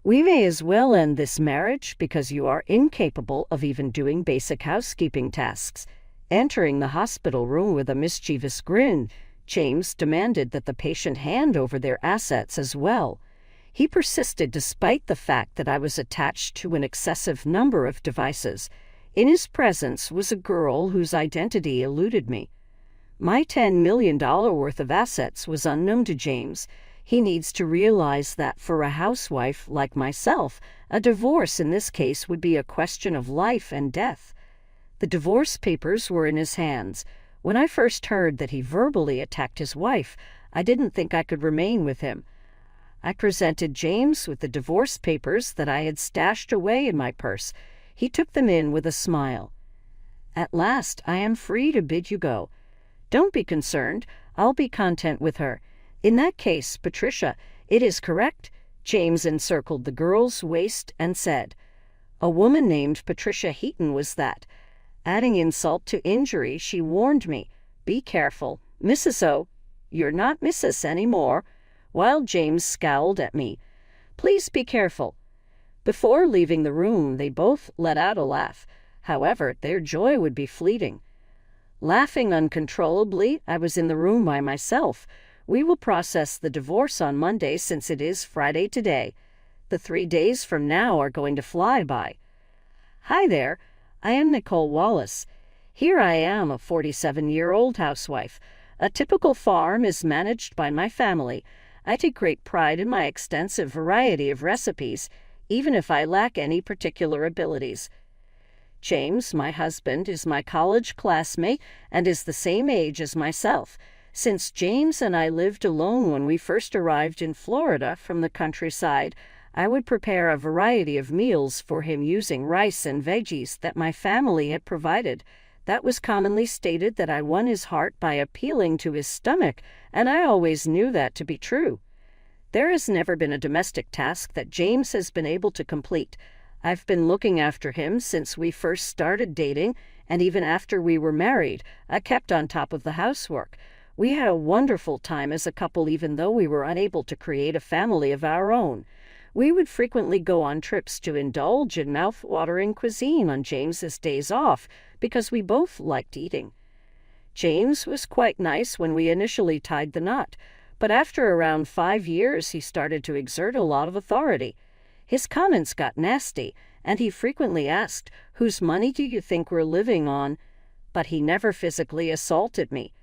We may as well end this marriage because you are incapable of even doing basic housekeeping tasks." Entering the hospital room with a mischievous grin, James demanded that the patient hand over their assets as well. He persisted despite the fact that I was attached to an excessive number of devices. In his presence was a girl whose identity eluded me. My $10 million worth of assets was unknown to James. He needs to realize that for a housewife like myself, a divorce in this case would be a question of life and death. The divorce papers were in his hands. When I first heard that he verbally attacked his wife, I didn't think I could remain with him. I presented James with the divorce papers that I had stashed away in my purse. He took them in with a smile. "At last I am free to bid you go. Don't be concerned. I'll be content with her. In that case, Patricia, it is correct." James encircled the girl's waist and said, "A woman named Patricia Heaton was that." Adding insult to injury, she warned me, "Be careful, Mrs. O. You're not Mrs. anymore," while James scowled at me. "Please be careful." Before leaving the room, they both let out a laugh. However, their joy would be fleeting. Laughing uncontrollably, I was in the room by myself. "We will process the divorce on Monday since it is Friday today. The 3 days from now are going to fly by." "Hi there. I am Nicole Wallace. Here I am, a 47-year-old housewife. A typical farm is managed by my family. I take great pride in my extensive variety of recipes, even if I lack any particular abilities. James, my husband, is my college classmate and is the same age as myself. Since James and I lived alone when we first arrived in Florida from the countryside, I would prepare a variety of meals for him using rice and veggies that my family had provided. That was commonly stated that I won his heart by appealing to his stomach, and I always knew that to be true. There has never been a domestic task that James has been able to complete. I've been looking after him since we first started dating, and even after we were married, I kept on top of the housework. We had a wonderful time as a couple even though we were unable to create a family of our own. We would frequently go on trips to indulge in mouth-watering cuisine on James's days off because we both liked eating. James was quite nice when we initially tied the knot, but after around 5 years he started to exert a lot of authority. His comments got nasty, and he frequently asked, "Whose money do you think we're living on?" But he never physically assaulted me.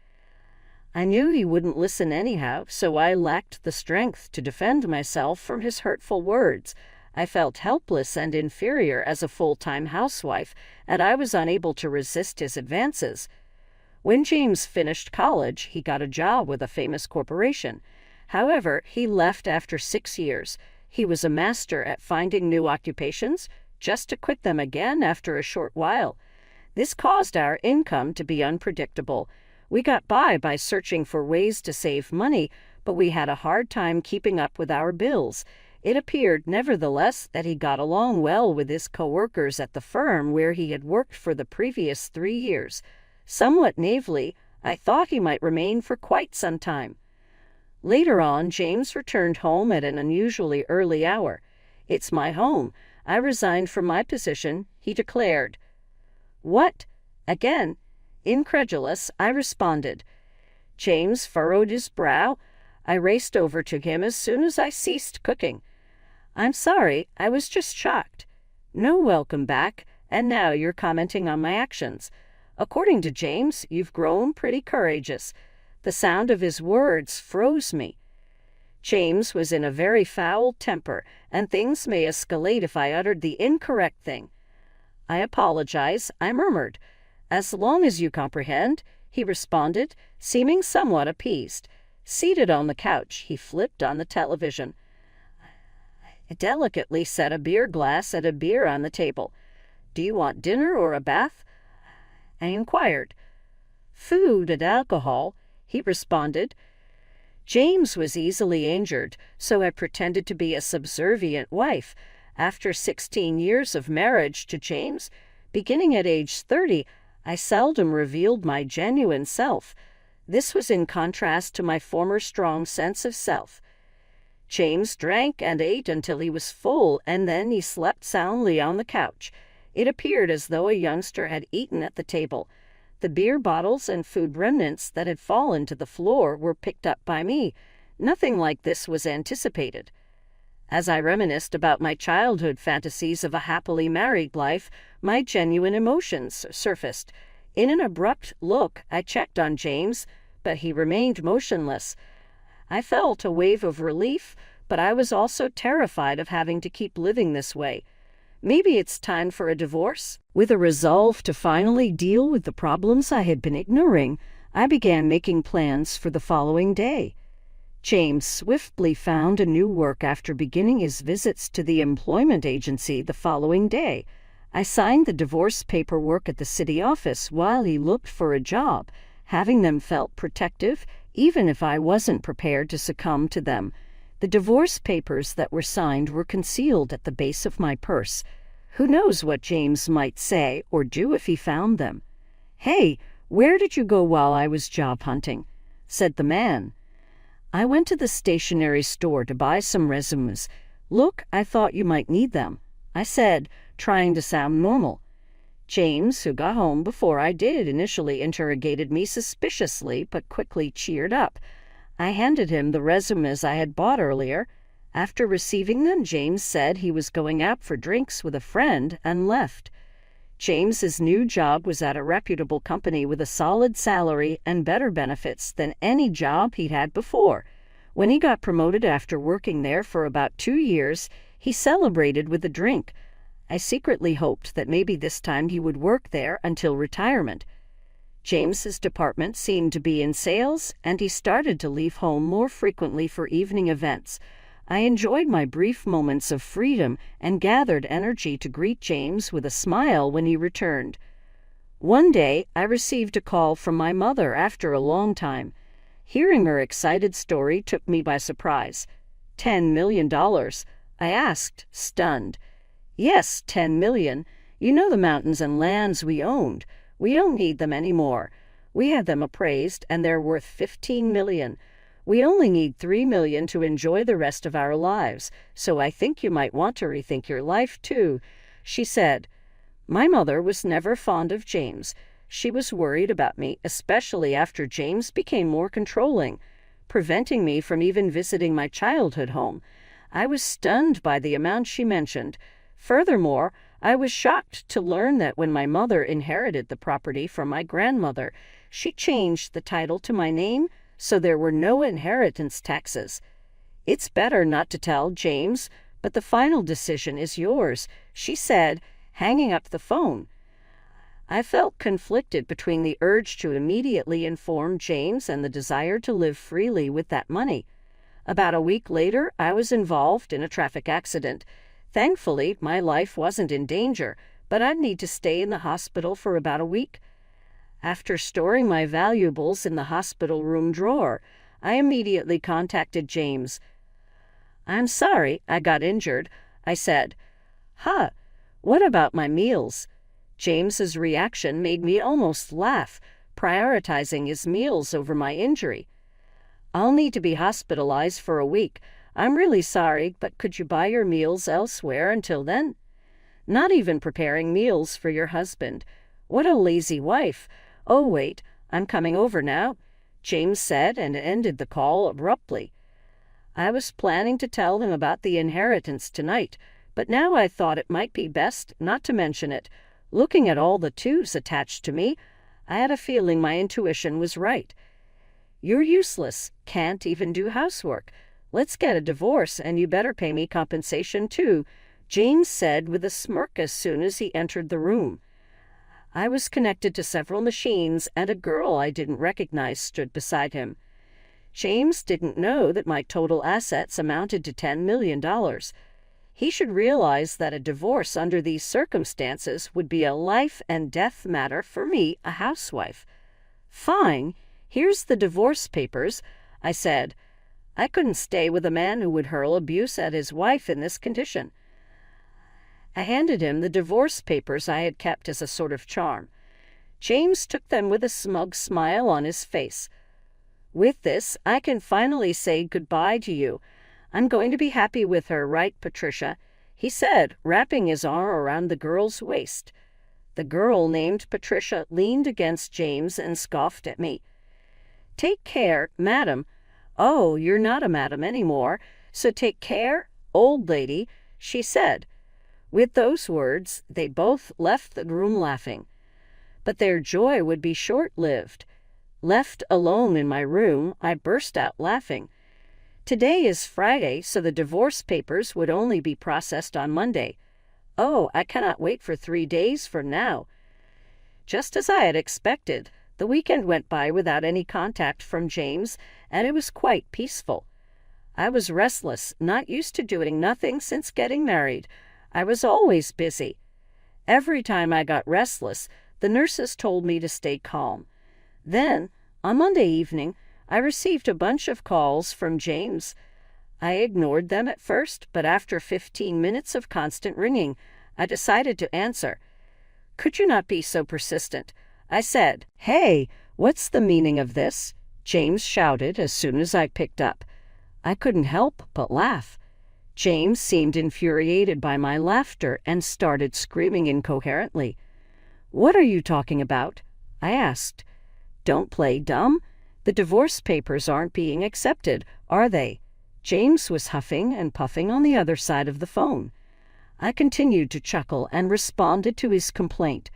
I knew he wouldn't listen anyhow, so I lacked the strength to defend myself from his hurtful words. I felt helpless and inferior as a full-time housewife, and I was unable to resist his advances. When James finished college, he got a job with a famous corporation. However, he left after 6 years. He was a master at finding new occupations, just to quit them again after a short while. This caused our income to be unpredictable. We got by searching for ways to save money, but we had a hard time keeping up with our bills. It appeared, nevertheless, that he got along well with his co-workers at the firm where he had worked for the previous 3 years. Somewhat naively, I thought he might remain for quite some time. Later on, James returned home at an unusually early hour. "It's my home. I resigned from my position," he declared. "What? Again?" Incredulous, I responded. James furrowed his brow. I raced over to him as soon as I ceased cooking. "I'm sorry, I was just shocked." "No welcome back, and now you're commenting on my actions. According to James, you've grown pretty courageous." The sound of his words froze me. James was in a very foul temper, and things may escalate if I uttered the incorrect thing. "I apologize," I murmured. "As long as you comprehend," he responded, seeming somewhat appeased. Seated on the couch, he flipped on the television. I delicately set a beer glass and a beer on the table. "Do you want dinner or a bath?" I inquired. "Food and alcohol," he responded. James was easily injured, so I pretended to be a subservient wife. After 16 years of marriage to James, beginning at age 30, I seldom revealed my genuine self. This was in contrast to my former strong sense of self. James drank and ate until he was full, and then he slept soundly on the couch. It appeared as though a youngster had eaten at the table. The beer bottles and food remnants that had fallen to the floor were picked up by me. Nothing like this was anticipated. As I reminisced about my childhood fantasies of a happily married life, my genuine emotions surfaced. In an abrupt look, I checked on James, but he remained motionless. I felt a wave of relief, but I was also terrified of having to keep living this way. Maybe it's time for a divorce? With a resolve to finally deal with the problems I had been ignoring, I began making plans for the following day. James swiftly found a new work after beginning his visits to the employment agency the following day. I signed the divorce paperwork at the city office while he looked for a job. Having them felt protective, even if I wasn't prepared to succumb to them. The divorce papers that were signed were concealed at the base of my purse. Who knows what James might say or do if he found them? "Hey, where did you go while I was job hunting?" said the man. "I went to the stationery store to buy some resumes. Look, I thought you might need them," I said, trying to sound normal. James, who got home before I did, initially interrogated me suspiciously but quickly cheered up. I handed him the resumes I had bought earlier. After receiving them, James said he was going out for drinks with a friend and left. James's new job was at a reputable company with a solid salary and better benefits than any job he'd had before. When he got promoted after working there for about 2 years, he celebrated with a drink. I secretly hoped that maybe this time he would work there until retirement. James's department seemed to be in sales, and he started to leave home more frequently for evening events. I enjoyed my brief moments of freedom and gathered energy to greet James with a smile when he returned. One day, I received a call from my mother after a long time. Hearing her excited story took me by surprise. $10 million? I asked, stunned. "Yes, 10 million. You know the mountains and lands we owned. We don't need them anymore. We had them appraised, and they're worth 15 million. We only need 3 million to enjoy the rest of our lives, so I think you might want to rethink your life, too," she said. My mother was never fond of James. She was worried about me, especially after James became more controlling, preventing me from even visiting my childhood home. I was stunned by the amount she mentioned. Furthermore, I was shocked to learn that when my mother inherited the property from my grandmother, she changed the title to my name, so there were no inheritance taxes. "It's better not to tell, James, but the final decision is yours," she said, hanging up the phone. I felt conflicted between the urge to immediately inform James and the desire to live freely with that money. About a week later, I was involved in a traffic accident. Thankfully, my life wasn't in danger, but I'd need to stay in the hospital for about a week. After storing my valuables in the hospital room drawer, I immediately contacted James. "I'm sorry I got injured," I said. "Huh, what about my meals?" James's reaction made me almost laugh, prioritizing his meals over my injury. "I'll need to be hospitalized for a week. I'm really sorry, but could you buy your meals elsewhere until then?" Not even preparing meals for your husband. What a lazy wife. "Oh, wait, I'm coming over now," James said and ended the call abruptly. I was planning to tell him about the inheritance tonight, but now I thought it might be best not to mention it. Looking at all the twos attached to me, I had a feeling my intuition was right. "You're useless, can't even do housework. Let's get a divorce, and you better pay me compensation too," James said with a smirk as soon as he entered the room. I was connected to several machines, and a girl I didn't recognize stood beside him. James didn't know that my total assets amounted to $10 million. He should realize that a divorce under these circumstances would be a life and death matter for me, a housewife. "Fine, here's the divorce papers," I said. I couldn't stay with a man who would hurl abuse at his wife in this condition. I handed him the divorce papers I had kept as a sort of charm. James took them with a smug smile on his face. "With this, I can finally say goodbye to you. I'm going to be happy with her, right, Patricia?" he said, wrapping his arm around the girl's waist. The girl named Patricia leaned against James and scoffed at me. "Take care, madam." "Oh, you're not a madam anymore, so take care, old lady," she said. With those words, they both left the room laughing. But their joy would be short-lived. Left alone in my room, I burst out laughing. Today is Friday, so the divorce papers would only be processed on Monday. Oh, I cannot wait for 3 days from now. Just as I had expected, the weekend went by without any contact from James, and it was quite peaceful. I was restless, not used to doing nothing since getting married. I was always busy. Every time I got restless, the nurses told me to stay calm. Then, on Monday evening, I received a bunch of calls from James. I ignored them at first, but after 15 minutes of constant ringing, I decided to answer. "Could you not be so persistent?" I said. "Hey, what's the meaning of this?" James shouted as soon as I picked up. I couldn't help but laugh. James seemed infuriated by my laughter and started screaming incoherently. "What are you talking about?" I asked. "Don't play dumb. The divorce papers aren't being accepted, are they?" James was huffing and puffing on the other side of the phone. I continued to chuckle and responded to his complaint.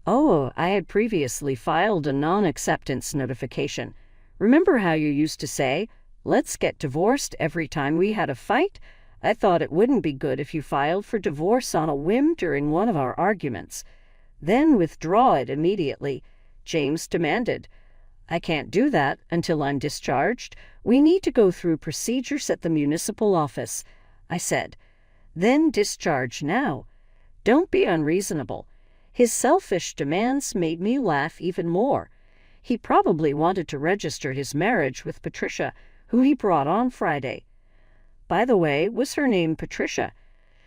Oh, I had previously filed a non-acceptance notification. Remember how you used to say, "Let's get divorced" every time we had a fight? I thought it wouldn't be good if you filed for divorce on a whim during one of our arguments. Then withdraw it immediately, James demanded. "I can't do that until I'm discharged. We need to go through procedures at the municipal office," I said. "Then discharge now. Don't be unreasonable." His selfish demands made me laugh even more. He probably wanted to register his marriage with Patricia, who he brought on Friday. By the way, was her name Patricia?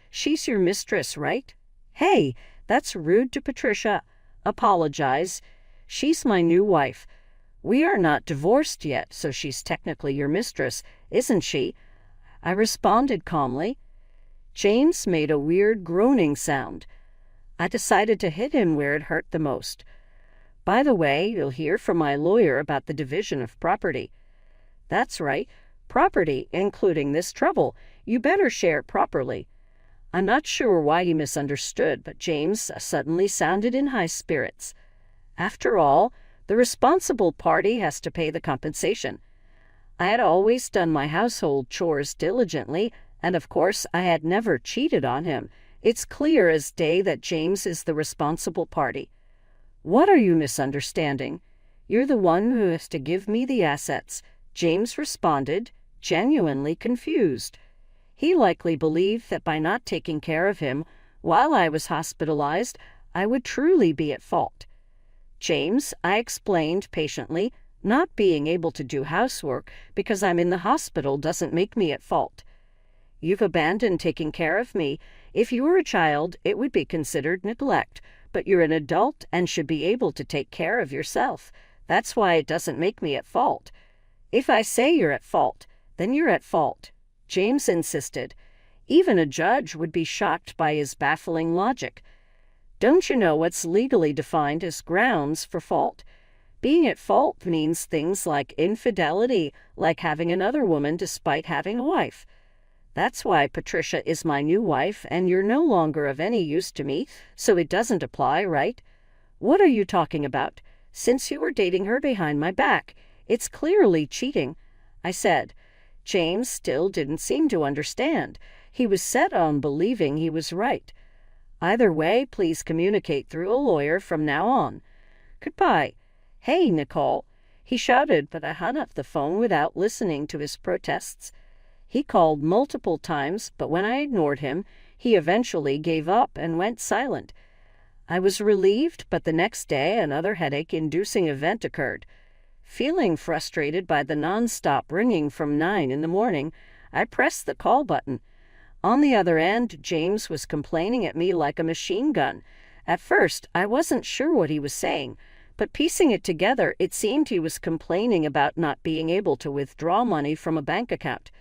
"She's your mistress, right?" "Hey, that's rude to Patricia. Apologize. She's my new wife. We are not divorced yet, so she's technically your mistress, isn't she?" I responded calmly. James made a weird groaning sound. I decided to hit him where it hurt the most. "By the way, you'll hear from my lawyer about the division of property." "That's right. Property, including this trouble. You better share it properly." I'm not sure why he misunderstood, but James suddenly sounded in high spirits. After all, the responsible party has to pay the compensation. I had always done my household chores diligently, and of course I had never cheated on him. It's clear as day that James is the responsible party. "What are you misunderstanding? You're the one who has to give me the assets," James responded, genuinely confused. He likely believed that by not taking care of him while I was hospitalized, I would truly be at fault. "James," I explained patiently, "not being able to do housework because I'm in the hospital doesn't make me at fault. You've abandoned taking care of me. If you were a child, it would be considered neglect, but you're an adult and should be able to take care of yourself. That's why it doesn't make me at fault." "If I say you're at fault, then you're at fault," James insisted. Even a judge would be shocked by his baffling logic. "Don't you know what's legally defined as grounds for fault? Being at fault means things like infidelity, like having another woman despite having a wife. That's why Patricia is my new wife, and you're no longer of any use to me, so it doesn't apply, right?" "What are you talking about? Since you were dating her behind my back, it's clearly cheating," I said. James still didn't seem to understand. He was set on believing he was right. "Either way, please communicate through a lawyer from now on. Goodbye." "Hey, Nicole," he shouted, but I hung up the phone without listening to his protests. He called multiple times, but when I ignored him, he eventually gave up and went silent. I was relieved, but the next day another headache-inducing event occurred. Feeling frustrated by the non-stop ringing from 9 in the morning, I pressed the call button. On the other end, James was complaining at me like a machine gun. At first, I wasn't sure what he was saying, but piecing it together, it seemed he was complaining about not being able to withdraw money from a bank account.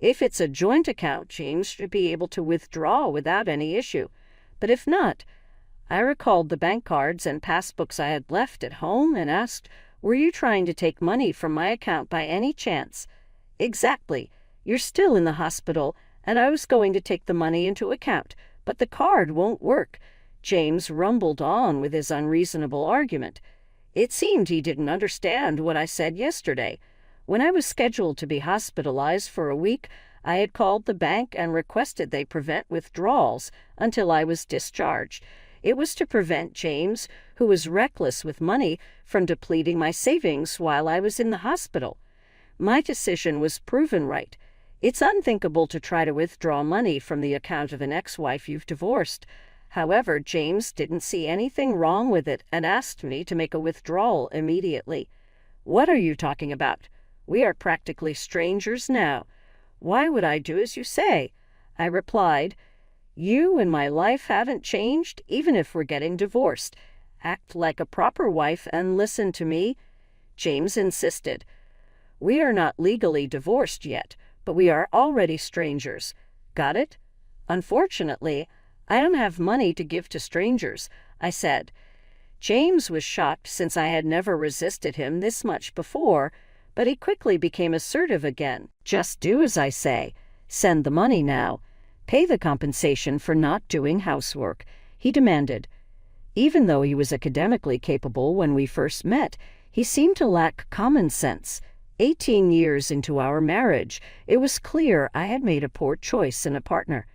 If it's a joint account, James should be able to withdraw without any issue. But if not, I recalled the bank cards and passbooks I had left at home and asked, "Were you trying to take money from my account by any chance?" "Exactly. You're still in the hospital, and I was going to take the money into account, but the card won't work." James rumbled on with his unreasonable argument. It seemed he didn't understand what I said yesterday. When I was scheduled to be hospitalized for a week, I had called the bank and requested they prevent withdrawals until I was discharged. It was to prevent James, who was reckless with money, from depleting my savings while I was in the hospital. My decision was proven right. It's unthinkable to try to withdraw money from the account of an ex-wife you've divorced. However, James didn't see anything wrong with it and asked me to make a withdrawal immediately. "What are you talking about? We are practically strangers now. Why would I do as you say?" I replied. "You and my life haven't changed, even if we're getting divorced. Act like a proper wife and listen to me." James insisted. "We are not legally divorced yet, but we are already strangers. Got it? Unfortunately, I don't have money to give to strangers," I said. James was shocked since I had never resisted him this much before, but he quickly became assertive again. "Just do as I say. Send the money now. Pay the compensation for not doing housework," he demanded. Even though he was academically capable when we first met, he seemed to lack common sense. 18 years into our marriage, it was clear I had made a poor choice in a partner.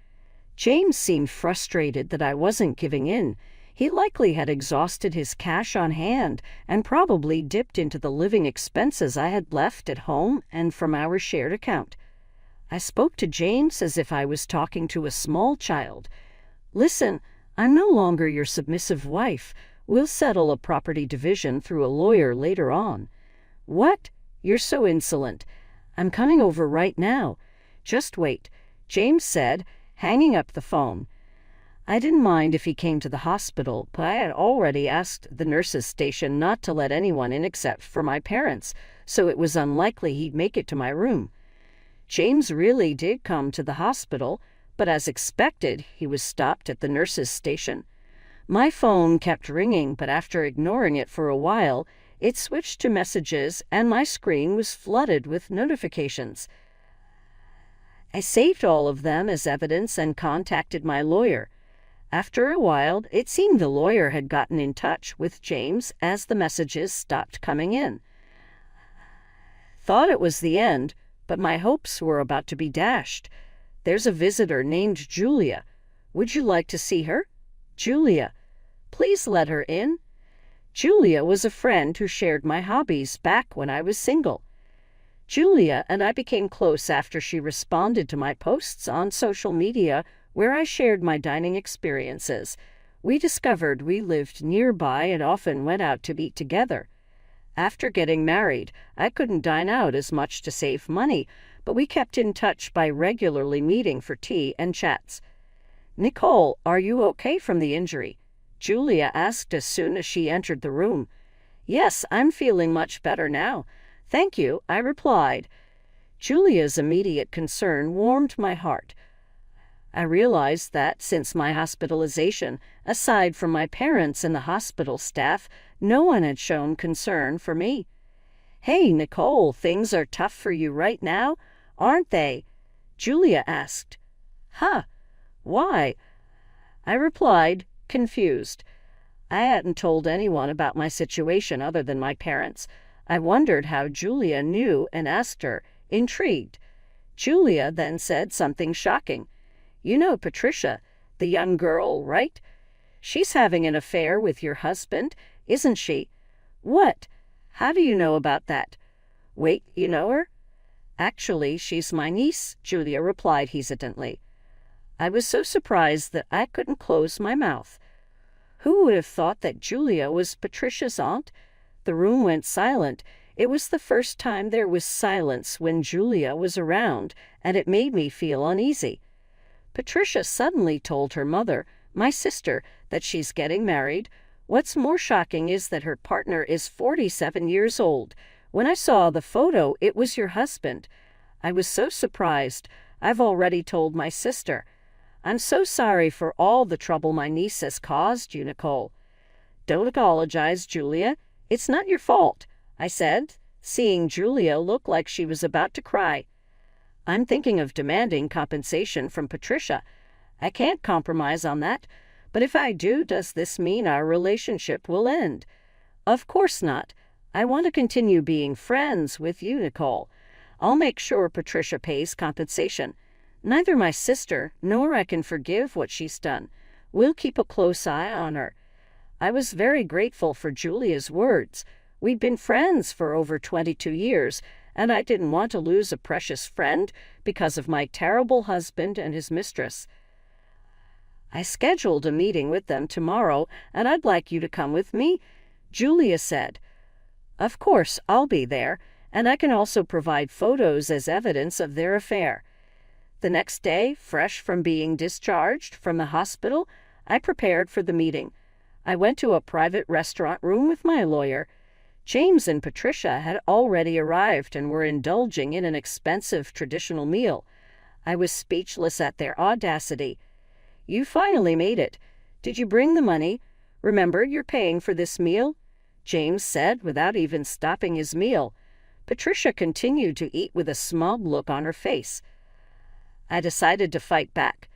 James seemed frustrated that I wasn't giving in. He likely had exhausted his cash on hand and probably dipped into the living expenses I had left at home and from our shared account. I spoke to James as if I was talking to a small child. "Listen, I'm no longer your submissive wife. We'll settle a property division through a lawyer later on." "What? You're so insolent. I'm coming over right now." "Just wait," James said, hanging up the phone. I didn't mind if he came to the hospital, but I had already asked the nurses' station not to let anyone in except for my parents, so it was unlikely he'd make it to my room. James really did come to the hospital, but as expected, he was stopped at the nurses' station. My phone kept ringing, but after ignoring it for a while, it switched to messages and my screen was flooded with notifications. I saved all of them as evidence and contacted my lawyer. After a while, it seemed the lawyer had gotten in touch with James as the messages stopped coming in. Thought it was the end, but my hopes were about to be dashed. "There's a visitor named Julia. Would you like to see her?" "Julia. Please let her in." Julia was a friend who shared my hobbies back when I was single. Julia and I became close after she responded to my posts on social media where I shared my dining experiences. We discovered we lived nearby and often went out to eat together. After getting married, I couldn't dine out as much to save money, but we kept in touch by regularly meeting for tea and chats. "Nicole, are you okay from the injury?" Julia asked as soon as she entered the room. "Yes, I'm feeling much better now. Thank you," I replied. Julia's immediate concern warmed my heart. I realized that since my hospitalization, aside from my parents and the hospital staff, no one had shown concern for me. "Hey, Nicole, things are tough for you right now, aren't they?" Julia asked. "Huh? Why?" I replied, confused. I hadn't told anyone about my situation other than my parents. I wondered how Julia knew and asked her, intrigued. Julia then said something shocking. "You know Patricia, the young girl, right? She's having an affair with your husband, isn't she?" "What? How do you know about that?" "Wait, you know her?" "Actually, she's my niece," Julia replied hesitantly. I was so surprised that I couldn't close my mouth. Who would have thought that Julia was Patricia's aunt? The room went silent. It was the first time there was silence when Julia was around, and it made me feel uneasy. Patricia suddenly told her mother, my sister, that she's getting married. What's more shocking is that her partner is 47 years old. When I saw the photo, it was your husband. I was so surprised. I've already told my sister. I'm so sorry for all the trouble my niece has caused you, Nicole. Don't apologize, Julia. It's not your fault, I said, seeing Julia look like she was about to cry. I'm thinking of demanding compensation from Patricia. I can't compromise on that, but if I do, does this mean our relationship will end? Of course not. I want to continue being friends with you, Nicole. I'll make sure Patricia pays compensation. Neither my sister nor I can forgive what she's done. We'll keep a close eye on her. I was very grateful for Julia's words. We'd been friends for over 22 years, and I didn't want to lose a precious friend because of my terrible husband and his mistress. I scheduled a meeting with them tomorrow, and I'd like you to come with me, Julia said. Of course, I'll be there, and I can also provide photos as evidence of their affair. The next day, fresh from being discharged from the hospital, I prepared for the meeting. I went to a private restaurant room with my lawyer. James and Patricia had already arrived and were indulging in an expensive traditional meal. I was speechless at their audacity. You finally made it. Did you bring the money? Remember, you're paying for this meal, James said without even stopping his meal. Patricia continued to eat with a smug look on her face. I decided to fight back.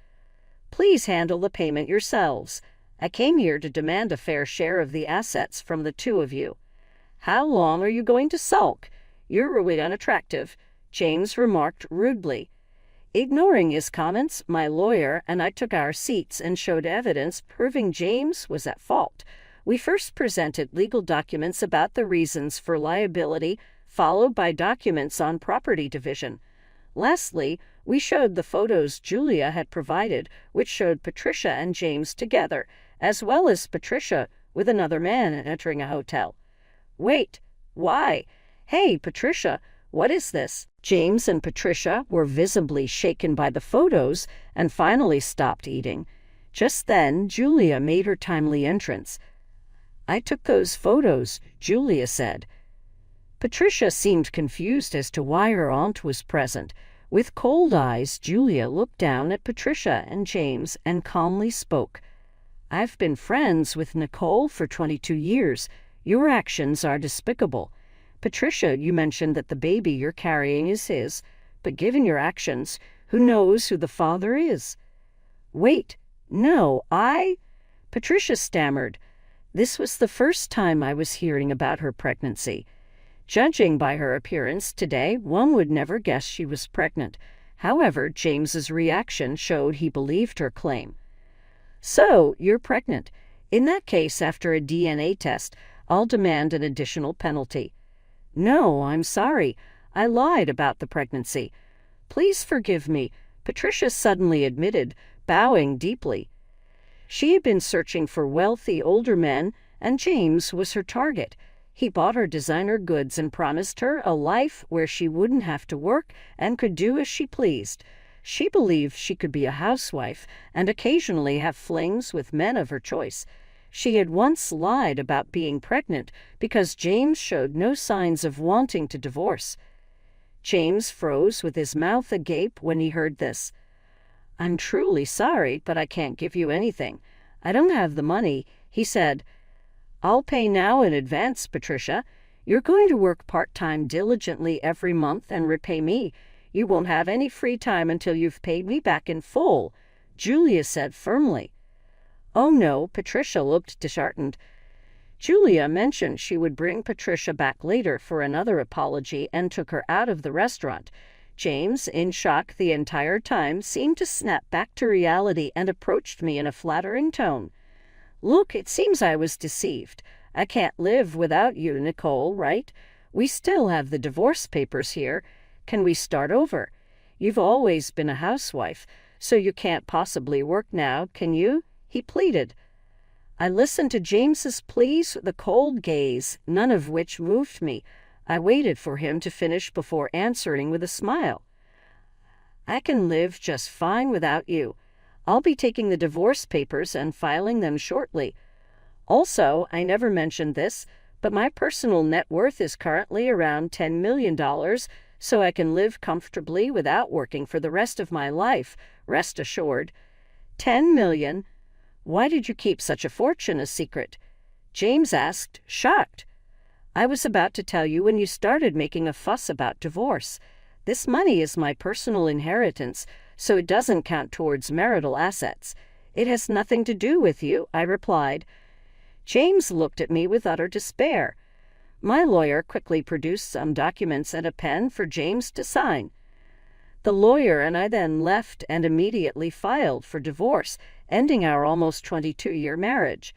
Please handle the payment yourselves. I came here to demand a fair share of the assets from the two of you. How long are you going to sulk? You're really unattractive, James remarked rudely. Ignoring his comments, my lawyer and I took our seats and showed evidence proving James was at fault. We first presented legal documents about the reasons for liability, followed by documents on property division. Lastly, we showed the photos Julia had provided, which showed Patricia and James together, as well as Patricia with another man entering a hotel. Wait, why? Hey, Patricia, what is this? James and Patricia were visibly shaken by the photos and finally stopped eating. Just then, Julia made her timely entrance. I took those photos, Julia said. Patricia seemed confused as to why her aunt was present. With cold eyes, Julia looked down at Patricia and James and calmly spoke. I've been friends with Nicole for 22 years. Your actions are despicable. Patricia, you mentioned that the baby you're carrying is his, but given your actions, who knows who the father is? Wait, no, Patricia stammered. This was the first time I was hearing about her pregnancy. Judging by her appearance today, one would never guess she was pregnant. However, James's reaction showed he believed her claim. So, you're pregnant. In that case, after a DNA test, I'll demand an additional penalty. No, I'm sorry. I lied about the pregnancy. Please forgive me, Patricia suddenly admitted, bowing deeply. She had been searching for wealthy older men, and James was her target. He bought her designer goods and promised her a life where she wouldn't have to work and could do as she pleased. She believed she could be a housewife and occasionally have flings with men of her choice. She had once lied about being pregnant because James showed no signs of wanting to divorce. James froze with his mouth agape when he heard this. I'm truly sorry, but I can't give you anything. I don't have the money, he said. I'll pay now in advance, Patricia. You're going to work part-time diligently every month and repay me. You won't have any free time until you've paid me back in full, Julia said firmly. Oh no, Patricia looked disheartened. Julia mentioned she would bring Patricia back later for another apology and took her out of the restaurant. James, in shock the entire time, seemed to snap back to reality and approached me in a flattering tone. Look, it seems I was deceived. I can't live without you, Nicole, right? We still have the divorce papers here. Can we start over? You've always been a housewife, so you can't possibly work now, can you? He pleaded. I listened to James's pleas with a cold gaze, none of which moved me. I waited for him to finish before answering with a smile. I can live just fine without you. I'll be taking the divorce papers and filing them shortly. Also, I never mentioned this, but my personal net worth is currently around $10 million, so I can live comfortably without working for the rest of my life, rest assured. 10 million? Why did you keep such a fortune a secret? James asked, shocked. I was about to tell you when you started making a fuss about divorce. This money is my personal inheritance, so it doesn't count towards marital assets. It has nothing to do with you, I replied. James looked at me with utter despair. My lawyer quickly produced some documents and a pen for James to sign. The lawyer and I then left and immediately filed for divorce, ending our almost 22-year marriage.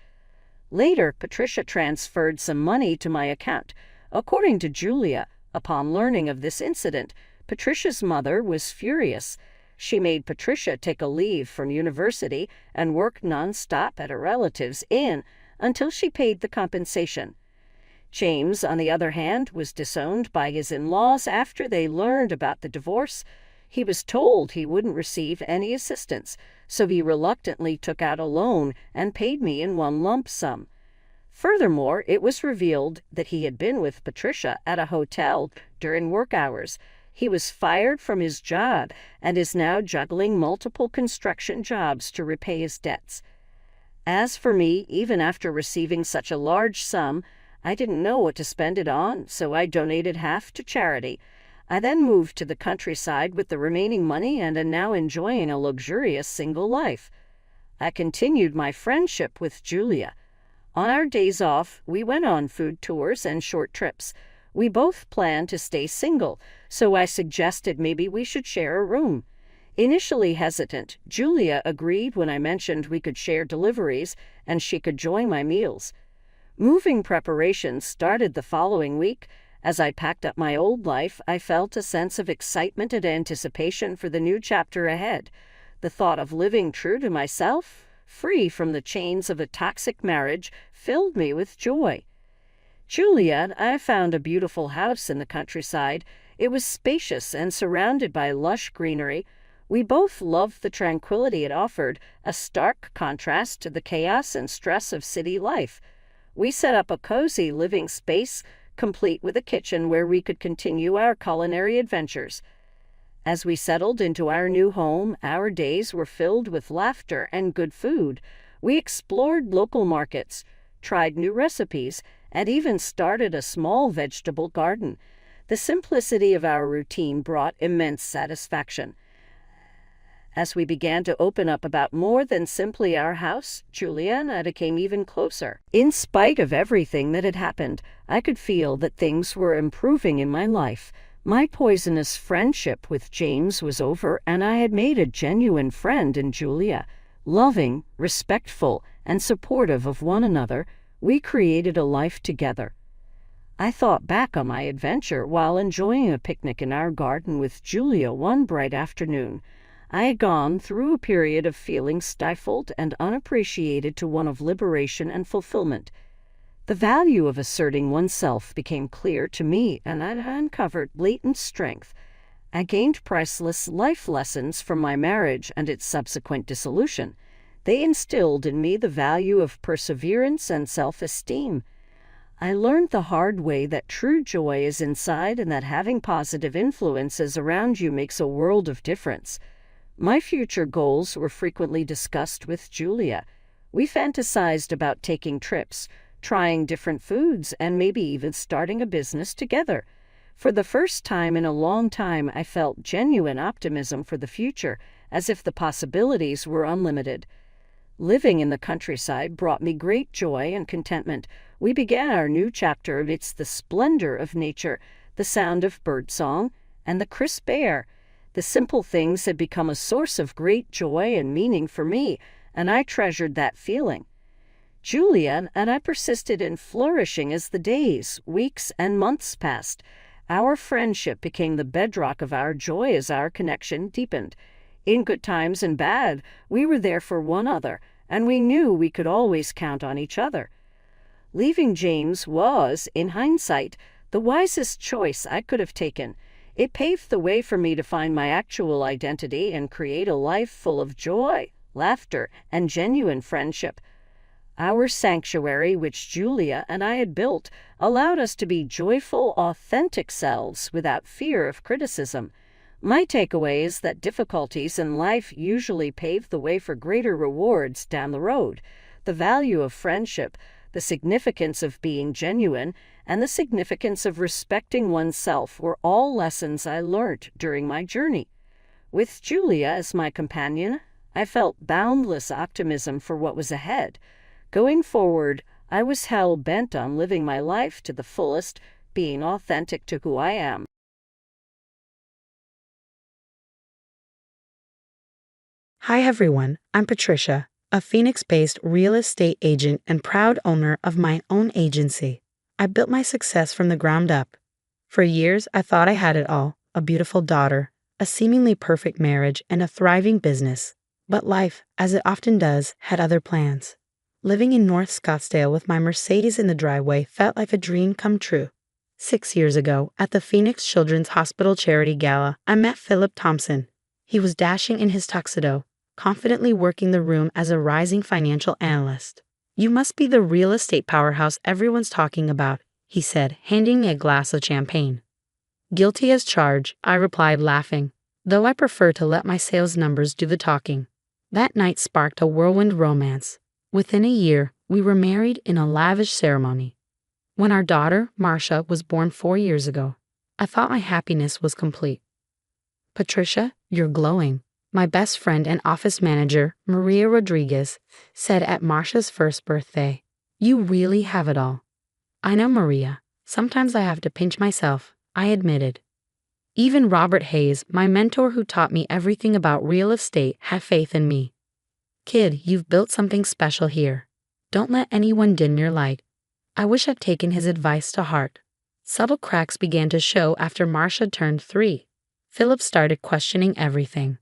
Later, Patricia transferred some money to my account. According to Julia, upon learning of this incident, Patricia's mother was furious. She made Patricia take a leave from university and work non-stop at a relative's inn until she paid the compensation. James, on the other hand, was disowned by his in-laws after they learned about the divorce. He was told he wouldn't receive any assistance, so he reluctantly took out a loan and paid me in one lump sum. Furthermore, it was revealed that he had been with Patricia at a hotel during work hours. He was fired from his job and is now juggling multiple construction jobs to repay his debts. As for me, even after receiving such a large sum, I didn't know what to spend it on, so I donated half to charity. I then moved to the countryside with the remaining money and am now enjoying a luxurious single life. I continued my friendship with Julia. On our days off, we went on food tours and short trips. We both planned to stay single, so I suggested maybe we should share a room. Initially hesitant, Julia agreed when I mentioned we could share deliveries and she could join my meals. Moving preparations started the following week. As I packed up my old life, I felt a sense of excitement and anticipation for the new chapter ahead. The thought of living true to myself, free from the chains of a toxic marriage, filled me with joy. Julia and I found a beautiful house in the countryside. It was spacious and surrounded by lush greenery. We both loved the tranquility it offered, a stark contrast to the chaos and stress of city life. We set up a cozy living space, complete with a kitchen where we could continue our culinary adventures. As we settled into our new home, our days were filled with laughter and good food. We explored local markets, tried new recipes, and even started a small vegetable garden. The simplicity of our routine brought immense satisfaction. As we began to open up about more than simply our house, Julia and I became even closer. In spite of everything that had happened, I could feel that things were improving in my life. My poisonous friendship with James was over, and I had made a genuine friend in Julia. Loving, respectful, and supportive of one another, we created a life together. I thought back on my adventure while enjoying a picnic in our garden with Julia one bright afternoon. I had gone through a period of feeling stifled and unappreciated to one of liberation and fulfillment. The value of asserting oneself became clear to me, and I uncovered latent strength. I gained priceless life lessons from my marriage and its subsequent dissolution. They instilled in me the value of perseverance and self-esteem. I learned the hard way that true joy is inside and that having positive influences around you makes a world of difference. My future goals were frequently discussed with Julia. We fantasized about taking trips, trying different foods, and maybe even starting a business together. For the first time in a long time, I felt genuine optimism for the future, as if the possibilities were unlimited. Living in the countryside brought me great joy and contentment. We began our new chapter amidst the splendor of nature, the sound of birdsong, and the crisp air. The simple things had become a source of great joy and meaning for me, and I treasured that feeling. Julia and I persisted in flourishing as the days, weeks, and months passed. Our friendship became the bedrock of our joy as our connection deepened. In good times and bad, we were there for one another, and we knew we could always count on each other. Leaving James was, in hindsight, the wisest choice I could have taken. It paved the way for me to find my actual identity and create a life full of joy, laughter, and genuine friendship. Our sanctuary, which Julia and I had built, allowed us to be joyful, authentic selves without fear of criticism. My takeaway is that difficulties in life usually pave the way for greater rewards down the road. The value of friendship, the significance of being genuine, and the significance of respecting oneself were all lessons I learned during my journey. With Julia as my companion, I felt boundless optimism for what was ahead. Going forward, I was hell-bent on living my life to the fullest, being authentic to who I am. Hi everyone, I'm Patricia, a Phoenix-based real estate agent and proud owner of my own agency. I built my success from the ground up. For years, I thought I had it all, a beautiful daughter, a seemingly perfect marriage, and a thriving business. But life, as it often does, had other plans. Living in North Scottsdale with my Mercedes in the driveway felt like a dream come true. 6 years ago, at the Phoenix Children's Hospital Charity Gala, I met Philip Thompson. He was dashing in his tuxedo, confidently working the room as a rising financial analyst. "You must be the real estate powerhouse everyone's talking about," he said, handing me a glass of champagne. "Guilty as charged," I replied, laughing, though I prefer to let my sales numbers do the talking. That night sparked a whirlwind romance. Within a year, we were married in a lavish ceremony. When our daughter, Marcia, was born 4 years ago, I thought my happiness was complete. "Patricia, you're glowing," my best friend and office manager, Maria Rodriguez, said at Marcia's first birthday. "You really have it all." "I know, Maria. Sometimes I have to pinch myself," I admitted. Even Robert Hayes, my mentor who taught me everything about real estate, had faith in me. "Kid, you've built something special here. Don't let anyone dim your light." I wish I'd taken his advice to heart. Subtle cracks began to show after Marcia turned 3. Philip started questioning everything.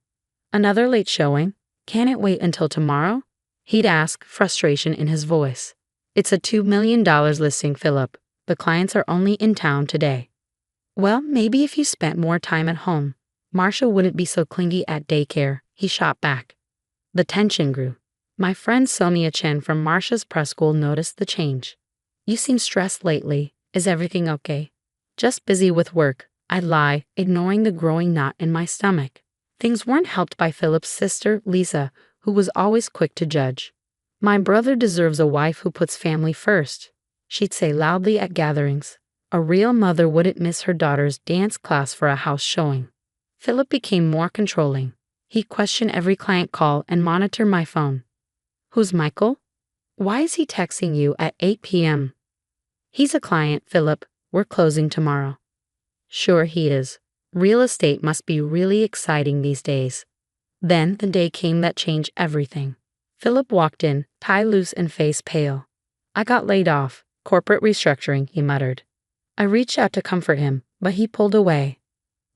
"Another late showing? Can't it wait until tomorrow?" he'd ask, frustration in his voice. "It's a $2 million listing, Philip. The clients are only in town today." "Well, maybe if you spent more time at home, Marcia wouldn't be so clingy at daycare," he shot back. The tension grew. My friend Sonia Chen from Marcia's press school noticed the change. "You seem stressed lately. Is everything okay?" "Just busy with work," I'd lie, ignoring the growing knot in my stomach. Things weren't helped by Philip's sister, Lisa, who was always quick to judge. "My brother deserves a wife who puts family first," she'd say loudly at gatherings. A real mother wouldn't miss her daughter's dance class for a house showing. Philip became more controlling. He'd question every client call and monitor my phone. "Who's Michael? Why is he texting you at 8 p.m.? "He's a client, Philip. We're closing tomorrow." "Sure he is. Real estate must be really exciting these days." Then the day came that changed everything. Philip walked in, tie loose and face pale. "I got laid off. Corporate restructuring," he muttered. I reached out to comfort him, but he pulled away.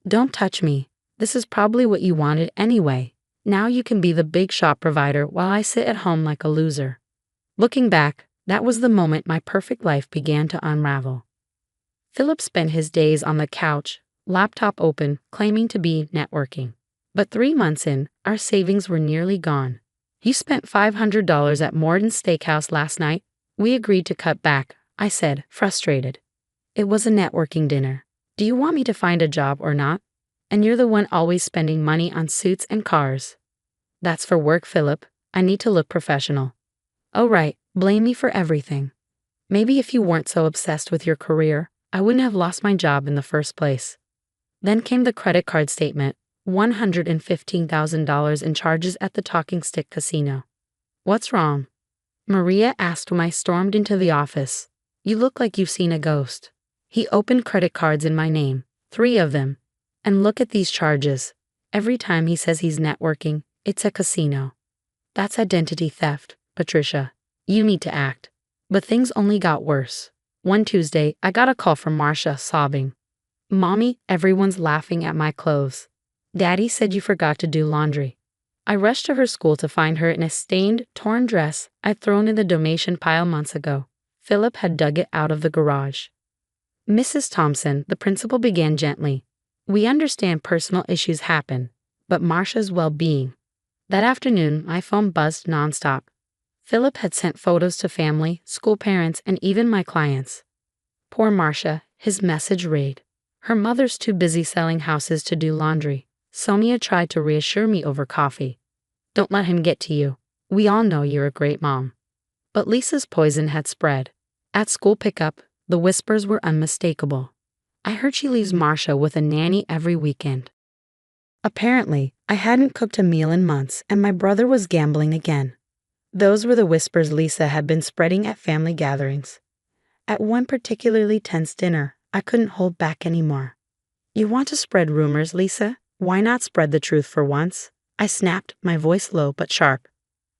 "Don't touch me. This is probably what you wanted anyway. Now you can be the big shop provider while I sit at home like a loser." Looking back, that was the moment my perfect life began to unravel. Philip spent his days on the couch, laptop open, claiming to be networking. But 3 months in, our savings were nearly gone. "You spent $500 at Morton's Steakhouse last night." "We agreed to cut back," I said, frustrated. "It was a networking dinner. Do you want me to find a job or not? And you're the one always spending money on suits and cars." "That's for work, Philip. I need to look professional." "Oh right, blame me for everything. Maybe if you weren't so obsessed with your career, I wouldn't have lost my job in the first place." Then came the credit card statement, $115,000 in charges at the Talking Stick Casino. "What's wrong?" Maria asked when I stormed into the office. "You look like you've seen a ghost." He opened credit cards in my name, 3 of them. "And look at these charges. Every time he says he's networking, it's a casino." "That's identity theft, Patricia. You need to act." But things only got worse. One Tuesday, I got a call from Marcia, sobbing. "Mommy, everyone's laughing at my clothes. Daddy said you forgot to do laundry." I rushed to her school to find her in a stained, torn dress I'd thrown in the donation pile months ago. Philip had dug it out of the garage. "Mrs. Thompson," the principal began gently, "we understand personal issues happen, but Marcia's well-being." That afternoon, my phone buzzed nonstop. Philip had sent photos to family, school parents, and even my clients. Poor Marcia, his message read. Her mother's too busy selling houses to do laundry. Sonia tried to reassure me over coffee. Don't let him get to you. We all know you're a great mom. But Lisa's poison had spread. At school pickup, the whispers were unmistakable. I heard she leaves Marcia with a nanny every weekend. Apparently, I hadn't cooked a meal in months and my brother was gambling again. Those were the whispers Lisa had been spreading at family gatherings. At one particularly tense dinner, I couldn't hold back anymore. You want to spread rumors, Lisa? Why not spread the truth for once? I snapped, my voice low but sharp.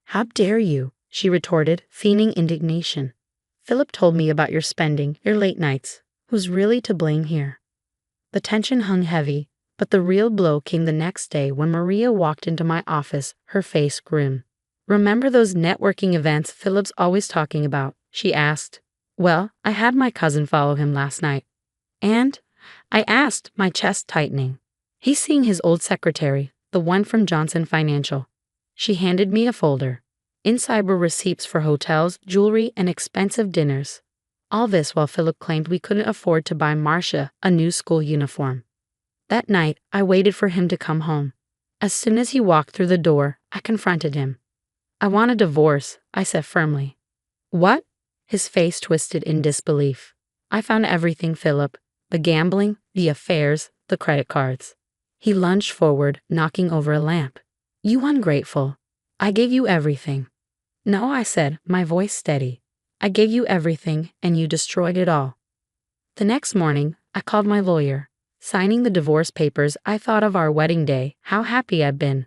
How dare you? She retorted, feigning indignation. Philip told me about your spending, your late nights. Who's really to blame here? The tension hung heavy, but the real blow came the next day when Maria walked into my office, her face grim. Remember those networking events Philip's always talking about? She asked. Well, I had my cousin follow him last night. And? I asked, my chest tightening. He's seeing his old secretary, the one from Johnson Financial. She handed me a folder. Inside were receipts for hotels, jewelry, and expensive dinners. All this while Philip claimed we couldn't afford to buy Marcia a new school uniform. That night, I waited for him to come home. As soon as he walked through the door, I confronted him. I want a divorce, I said firmly. What? His face twisted in disbelief. I found everything, Philip. The gambling, the affairs, the credit cards. He lunged forward, knocking over a lamp. You ungrateful. I gave you everything. No, I said, my voice steady. I gave you everything, and you destroyed it all. The next morning, I called my lawyer. Signing the divorce papers, I thought of our wedding day, how happy I'd been.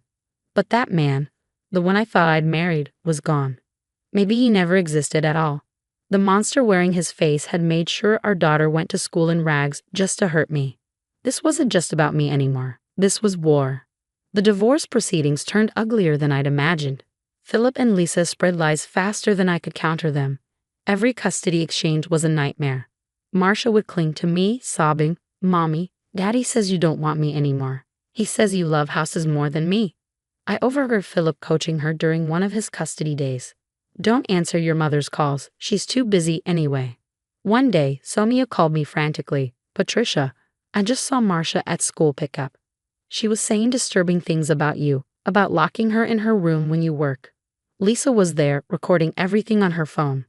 But that man, the one I thought I'd married, was gone. Maybe he never existed at all. The monster wearing his face had made sure our daughter went to school in rags just to hurt me. This wasn't just about me anymore. This was war. The divorce proceedings turned uglier than I'd imagined. Philip and Lisa spread lies faster than I could counter them. Every custody exchange was a nightmare. Marcia would cling to me, sobbing, Mommy, Daddy says you don't want me anymore. He says you love houses more than me. I overheard Philip coaching her during one of his custody days. Don't answer your mother's calls. She's too busy anyway. One day, Sonia called me frantically. Patricia, I just saw Marcia at school pickup. She was saying disturbing things about you, about locking her in her room when you work. Lisa was there, recording everything on her phone.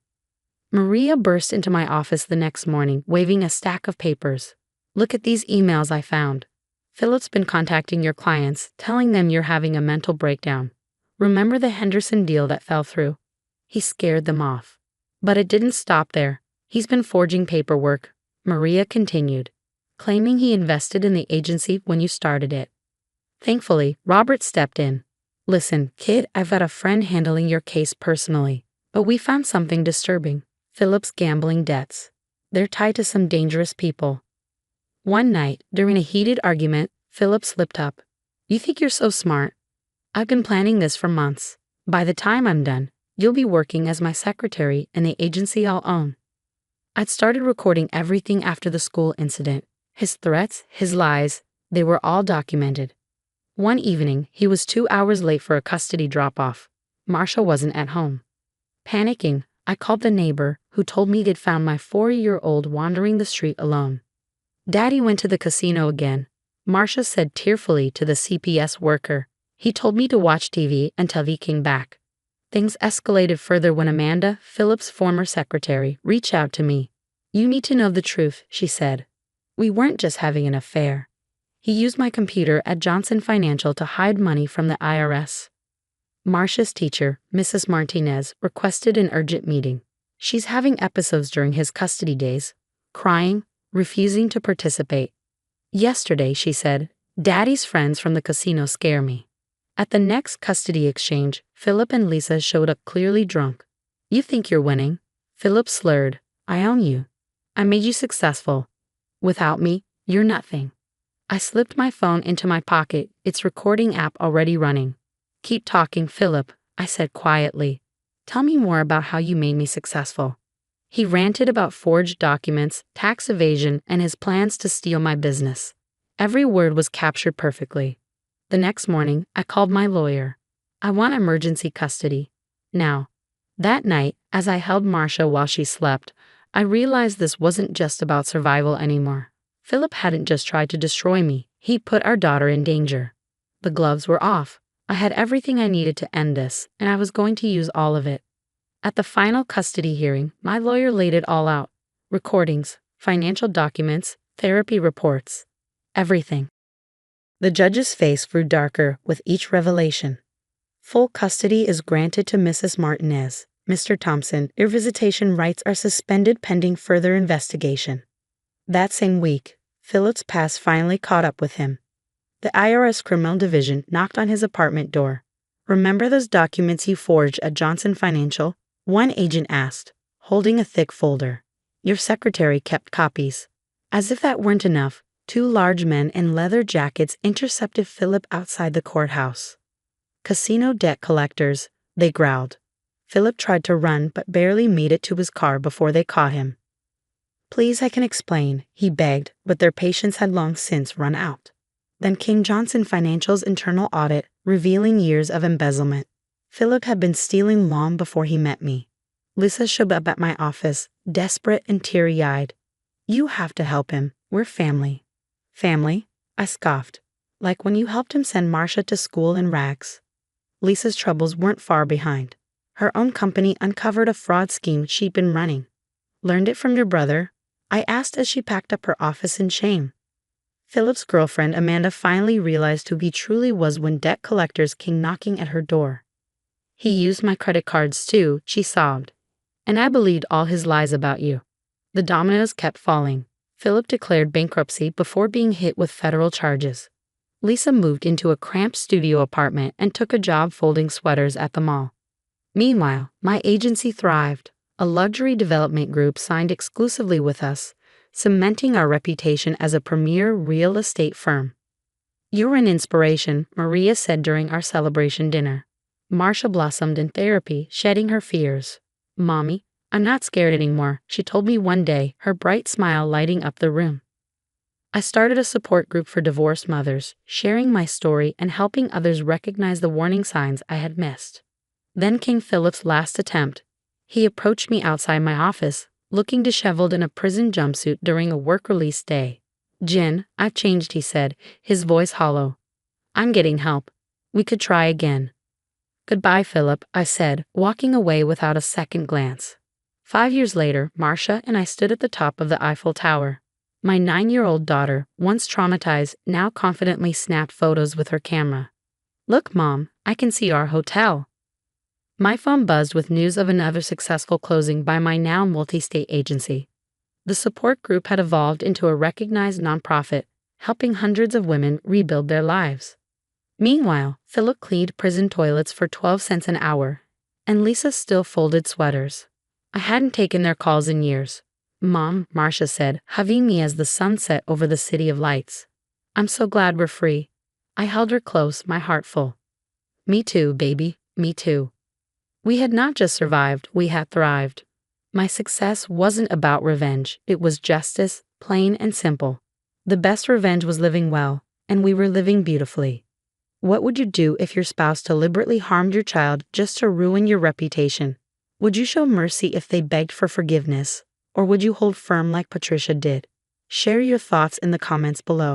Maria burst into my office the next morning, waving a stack of papers. Look at these emails I found. Philip's been contacting your clients, telling them you're having a mental breakdown. Remember the Henderson deal that fell through? He scared them off. But it didn't stop there. He's been forging paperwork, Maria continued, claiming he invested in the agency when you started it. Thankfully, Robert stepped in. Listen, kid, I've got a friend handling your case personally, but we found something disturbing. Philip's gambling debts. They're tied to some dangerous people. One night, during a heated argument, Philip slipped up. You think you're so smart? I've been planning this for months. By the time I'm done, you'll be working as my secretary in the agency I'll own. I'd started recording everything after the school incident. His threats, his lies, they were all documented. One evening, he was 2 hours late for a custody drop-off. Marcia wasn't at home. Panicking, I called the neighbor, who told me they'd found my 4-year-old wandering the street alone. Daddy went to the casino again, Marcia said tearfully to the CPS worker. He told me to watch TV until he came back. Things escalated further when Amanda, Philip's former secretary, reached out to me. You need to know the truth, she said. We weren't just having an affair. He used my computer at Johnson Financial to hide money from the IRS. Marcia's teacher, Mrs. Martinez, requested an urgent meeting. She's having episodes during his custody days, crying, refusing to participate. Yesterday, she said, Daddy's friends from the casino scare me. At the next custody exchange, Philip and Lisa showed up clearly drunk. You think you're winning? Philip slurred. I own you. I made you successful. Without me, you're nothing. I slipped my phone into my pocket, its recording app already running. Keep talking, Philip, I said quietly. Tell me more about how you made me successful. He ranted about forged documents, tax evasion, and his plans to steal my business. Every word was captured perfectly. The next morning, I called my lawyer. I want emergency custody. Now. That night, as I held Marcia while she slept, I realized this wasn't just about survival anymore. Philip hadn't just tried to destroy me, he put our daughter in danger. The gloves were off. I had everything I needed to end this, and I was going to use all of it. At the final custody hearing, my lawyer laid it all out. Recordings, financial documents, therapy reports, everything. The judge's face grew darker with each revelation. Full custody is granted to Mrs. Martinez. Mr. Thompson, your visitation rights are suspended pending further investigation. That same week, Philip's past finally caught up with him. The IRS Criminal Division knocked on his apartment door. "Remember those documents you forged at Johnson Financial?" one agent asked, holding a thick folder. "Your secretary kept copies." As if that weren't enough, two large men in leather jackets intercepted Philip outside the courthouse. "Casino debt collectors," they growled. Philip tried to run but barely made it to his car before they caught him. "Please, I can explain," he begged, but their patience had long since run out. Then came Johnson Financial's internal audit, revealing years of embezzlement. Philip had been stealing long before he met me. Lisa showed up at my office, desperate and teary-eyed. "You have to help him. We're family." "Family?" I scoffed. "Like when you helped him send Marcia to school in rags." Lisa's troubles weren't far behind. Her own company uncovered a fraud scheme she'd been running. "Learned it from your brother?" I asked as she packed up her office in shame. Philip's girlfriend Amanda finally realized who he truly was when debt collectors came knocking at her door. "He used my credit cards too," she sobbed. "And I believed all his lies about you." The dominoes kept falling. Philip declared bankruptcy before being hit with federal charges. Lisa moved into a cramped studio apartment and took a job folding sweaters at the mall. Meanwhile, my agency thrived. A luxury development group signed exclusively with us, cementing our reputation as a premier real estate firm. "You're an inspiration," Maria said during our celebration dinner. Marcia blossomed in therapy, shedding her fears. "Mommy, I'm not scared anymore," she told me one day, her bright smile lighting up the room. I started a support group for divorced mothers, sharing my story and helping others recognize the warning signs I had missed. Then came Philip's last attempt. He approached me outside my office, looking disheveled in a prison jumpsuit during a work release day. "Jen, I've changed," he said, his voice hollow. "I'm getting help. We could try again." "Goodbye, Philip," I said, walking away without a second glance. 5 years later, Marcia and I stood at the top of the Eiffel Tower. My 9-year-old daughter, once traumatized, now confidently snapped photos with her camera. "Look, Mom, I can see our hotel." My phone buzzed with news of another successful closing by my now multi-state agency. The support group had evolved into a recognized nonprofit, helping hundreds of women rebuild their lives. Meanwhile, Philip cleaned prison toilets for 12 cents an hour, and Lisa still folded sweaters. I hadn't taken their calls in years. "Mom," Marcia said, hugging me as the sun set over the city of lights. "I'm so glad we're free." I held her close, my heart full. "Me too, baby, me too." We had not just survived, we had thrived. My success wasn't about revenge, it was justice, plain and simple. The best revenge was living well, and we were living beautifully. What would you do if your spouse deliberately harmed your child just to ruin your reputation? Would you show mercy if they begged for forgiveness, or would you hold firm like Patricia did? Share your thoughts in the comments below.